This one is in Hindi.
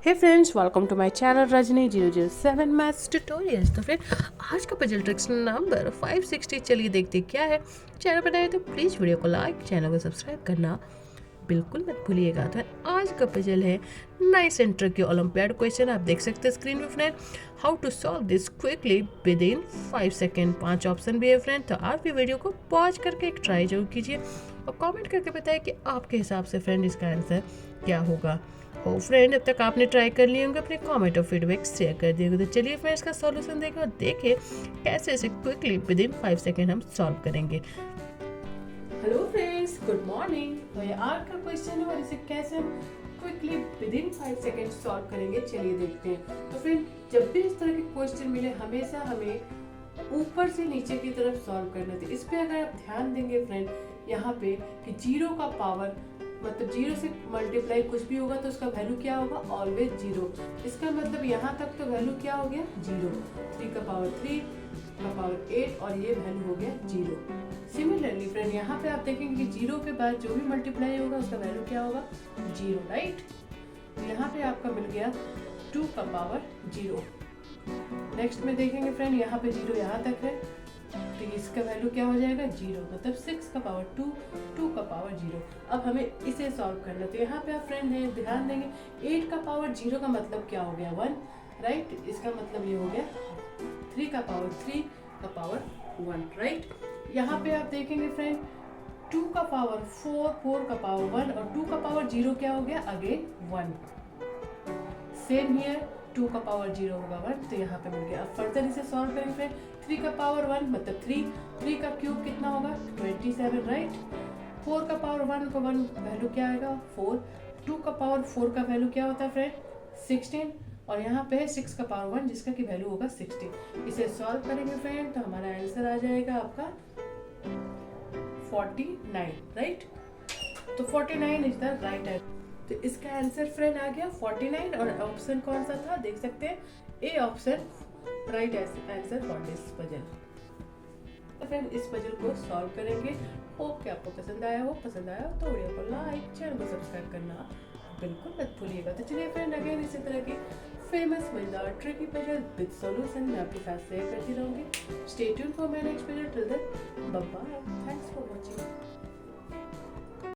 Hey friends, welcome to my channel Rajni 007 maths tutorials. तो फ्रेंड, आज का पजल ट्रिक्स नंबर 560 चलिए देखते क्या है। चैनल पर नए तो प्लीज़ वीडियो को लाइक, चैनल को सब्सक्राइब करना बिल्कुल मत भूलिएगा। तो आज का पजल है 9th सेंटर के ओलंपियाड क्वेश्चन। आप देख सकते हैं स्क्रीन पे friend, how to solve this quickly within 5 second. 5 option भी है फ्रेंड, तो आप भी वीडियो को पॉज करके एक ट्राई जरूर कीजिए और कमेंट करके बताइए कि आपके हिसाब से फ्रेंड इसका आंसर क्या होगा। हो फ्रेंड, अब तक आपने ट्राई कर लिए होंगे, अपने कमेंट और फीडबैक शेयर कर दिए होंगे। तो चलिए फ्रेंड्स का सॉल्यूशन देखें और देखिए कैसे इसे क्विकली विद इन 5 सेकेंड हम सॉल्व करेंगे। Hello friends, good morning. तो ये आज का क्वेश्चन है और इसे कैसे हम quickly within 5 second solve करेंगे, चलिए देखते हैं। तो फ्रेंड, जब भी इस तरह के क्वेश्चन मिले हमेशा हमें ऊपर से नीचे की तरफ सॉल्व करना चाहिए। इस पे अगर आप ध्यान देंगे फ्रेंड, यहाँ पे कि जीरो का पावर मतलब जीरो से मल्टीप्लाई कुछ भी होगा तो उसका वैल्यू क्या होगा, ऑलवेज जीरो। इसका मतलब यहाँ तक तो वैल्यू क्या हो गया, जीरो। 3 का पावर 3 का पावर 8 और ये वैल्यू हो गया जीरो। सिमिलरली फ्रेंड, यहाँ पे आप देखेंगे कि जीरो के बाद जो भी मल्टीप्लाई होगा उसका वैल्यू क्या होगा, जीरो, राइट। यहाँ पे आपका मिल गया 2 का पावर जीरो। नेक्स्ट में देखेंगे फ्रेंड, यहाँ पे जीरो यहाँ तक है तो इसका वैल्यू क्या हो जाएगा, जीरो। मतलब 6 का पावर 2, 2 का पावर जीरो। अब हमें इसे सॉल्व करना, तो यहाँ पे आप फ्रेंड है ध्यान देंगे 8 का पावर जीरो का मतलब क्या हो गया, 1, राइट। इसका मतलब ये हो गया 3 का पावर 3 का पावर 1, राइट। यहाँ पे आप देखेंगे फ्रेंड 2 का पावर 4, 4 का पावर 1 और 2 का पावर जीरो क्या हो गया, अगेन 1। सेम हियर 2 का पावर जीरो होगा 1, तो यहाँ पे मिल गया। अब फर्दर इसे सॉल्व करेंगे फ्रेंड, 3 का पावर 1 मतलब 3 का क्यूब कितना होगा, 27, राइट। 4 का पावर 1 का 1 वैल्यू क्या आएगा, 4। 2 का पावर 4 का वैल्यू क्या होता है फ्रेंड, 16। और यहाँ पे है 6 का पावर 1 जिसका की वैल्यू होगा 16। इसे सॉल्व करेंगे फ्रेंड तो हमारा आंसर आ जाएगा आपका 49, राइट। तो 49 इज द राइट आंसर। तो इसका आंसर फ्रेंड आ गया 49 और ऑप्शन कौन सा था, देख सकते हैं A option right answer for this puzzle. तो फ्रेंड इस पजल को सॉल्व करेंगे। होप कि आपको पसंद आया हो। पसंद आया हो तो वीडियो को लाइक, चैनल को सब्सक्राइब करना बिल्कुल मत भूलिएगा। तो चलिए फ्रेंड, अगेन इसी तरह की फेमस मजेदार ट्रिकी पजल विद सॉल्यूशन मैं आपके साथ शेयर करती रहूंगी। Stay tuned for my next puzzle. Till then bye bye, thanks for watching.